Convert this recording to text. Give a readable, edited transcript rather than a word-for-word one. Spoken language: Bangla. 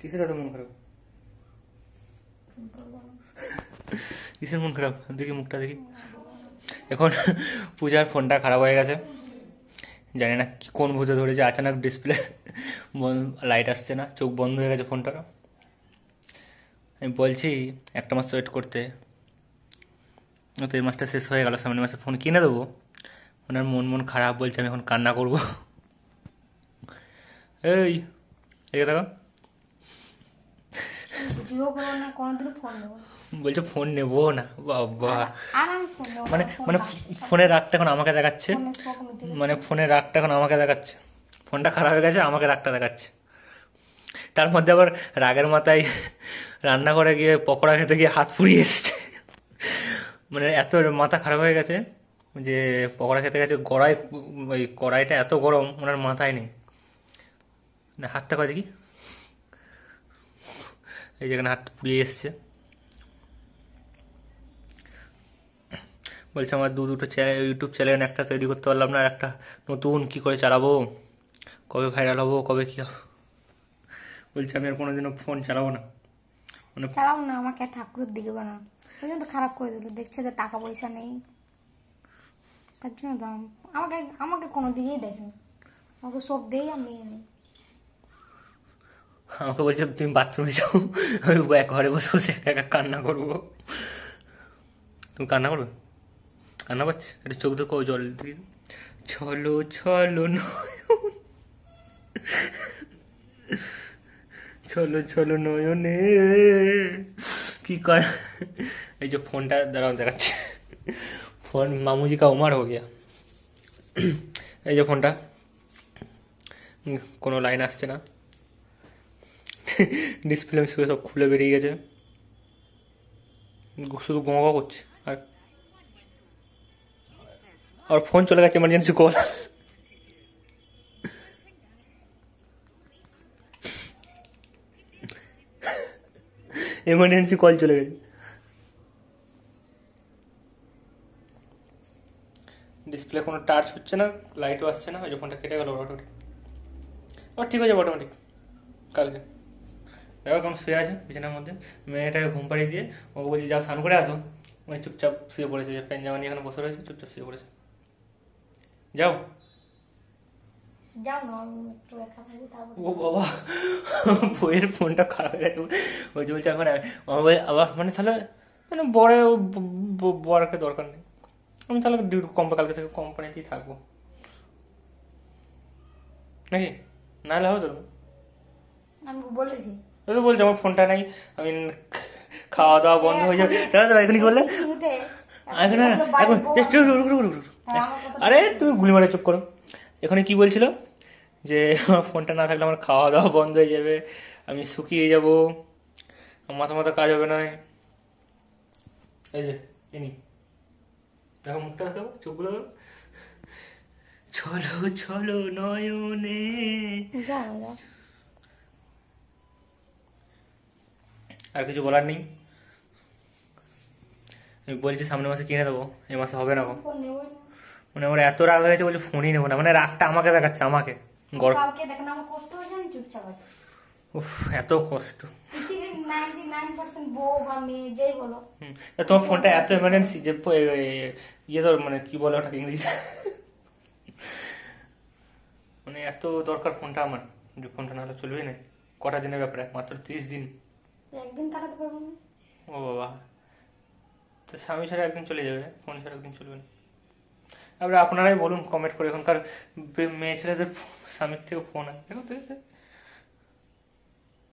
কিসের এত মন খারাপ? কিসের মন খারাপ? দেখি মুখটা দেখি। এখন পূজার ফোনটা খারাপ হয়ে গেছে, জানি না কোন ভূতে ধরেছে, আচানক ডিসপ্লে লাইট আসছে না, চোখ বন্ধ হয়ে গেছে ফোনটার। আমি বলছি একটা মাস ওয়েট করতে, তো এই মাসটা শেষ হয়ে গেল, সামনের মাসে ফোন কিনে দেবো। ওনার মন খারাপ, বলছে আমি এখন কান্না করবো। এই দেখো, বলছে ফোন নেবো না। বাবা, মানে মানে ফোনের রাগটা এখন আমাকে দেখাচ্ছে, মানে ফোনের রাগটা এখন আমাকে দেখাচ্ছে। ফোনটা খারাপ হয়ে গেছে, আমাকে রাগটা দেখাচ্ছে। তার মধ্যে আবার রাগের মাথায় রান্না করে গিয়ে পকোড়া খেতে গিয়ে হাত পুড়িয়ে এসছে। মানে এত মাথা খারাপ হয়ে গেছে যে পকোড়া খেতে গেছে, ওই কড়াইটা এত গরম ওনার মাথায় নেই। না, হাতটা কয় দেখি, এই যেখানে হাত পুড়িয়ে এসছে। বলছে আমার দুটো ইউটিউব চ্যানেল, একটা তৈরি করতে পারলাম না, একটা নতুন কি করে চালাবো, কবে ভাইরাল হবো, কবে কি হবে। বলছে আমি আর কোনোদিনও ফোন চালাবো না, মানে চালাবো না, আমাকে ঠাকুরের দিকে বানান, ওই জন্য তো খারাপ করে দিল। দেখছে যে টাকা পয়সা নেই, তার জন্য দাম আমাকে আমাকে কোনো দিকেই দেখেন, আমাকে সব দেই আমি নেই। আমাকে বলছে তুমি বাথরুমে যাও, আমি ঘরে বসে বসে একা একা কান্না করবো। তুমি কান্না করবে? কান্না পাচ্ছে, এটা চোখ দেখো, জল দিয়ে ছলো ছলো ছলো ছলো নয়নে কি কর। এই যে ফোনটা দাঁড়াও দেখাচ্ছে, ফোন মামুজি কা উমার হো গিয়া। এই যে ফোনটা, কোনো লাইন আসছে না, ডিসপ্লে সব খুলে বেরিয়ে গেছে, শুধু গোমা করছে। আর ফোন চলে গেছে, এমার্জেন্সি কল। এমার্জেন্সি কল চলে গেছে। ডিসপ্লে কোনো টাচ হচ্ছে না, লাইটও আসছে না, ওই যে ফোনটা কেটে গেল অটোমেটিক। আর ঠিক হয়ে যাবে অটোমেটিক কালকে। দেখো কেমন শুয়ে আছে বিছানার মধ্যে, মেয়েটাকে ঘুম পাড়িয়ে দিয়ে ওকে বলছি যাও স্নান করে আসো, মানে চুপচাপ শুয়ে পড়েছে, যে প্যান জামা নিয়ে এখানে বসে রয়েছে, চুপচাপ শুয়ে পড়েছে। যাও যাও না, একটু একা থাকি তারপর। ও বাবা, বইয়ের ফোনটা খারাপ হয়ে গেছে, ওই যে বলছে এখন আবার মানে তাহলে মানে বরকে দরকার নেই, আমি তাহলে কালকে থেকে কোম্পানিতেই থাকবো নাকি, নাহলে হবে তো। আমি বলেছি, ওই তো বলছে আমার ফোনটা নাই, আমি খাওয়া দাওয়া বন্ধ হয়ে যাবে। তাহলে তো এখন কি করলে, এখন এখন আরে তুমি গুলি মারে চুপ করো। এখানে কি বলছিল যে আমার ফোনটা না থাকলে আমার খাওয়া দাওয়া বন্ধ হয়ে যাবে, আমি শুকিয়ে যাব, মাথা মাথা কাজ হবে না। এই যে ইনি দেখো, মুখটা দেখো, চোখগুলো দেখো, ছলো ছলো নয়নে। আর কিছু বলার নেই, আমি বলছি সামনের মাসে কিনে দেবো, এই মাসে হবে না গো। মানে আমার এত রাগ হয়েছে, বলছি ফোনই নেবো না, মানে রাগটা আমাকে দেখাচ্ছে, আমাকে। উফ, এত কষ্ট। তোমার ফোনটা এত এমার্জেন্সি যে ইয়ে তো মানে কি বলে ওটাকে ইংলিশ, মানে এত দরকার ফোনটা আমার, যে ফোনটা না হলে চলবেই না। কটা দিনের ব্যাপারে, মাত্র 30 দিন, একদিন কাটাতে পারবো না। ও বাবা, তো স্বামী ছাড়া একদিন চলে যাবে, ফোন ছাড়া একদিন চলবে না। এবার আপনারাই বলুন কমেন্ট করে, এখনকার মেয়ে ছেলেদের স্বামীর থেকে ফোন আছে, দেখো তো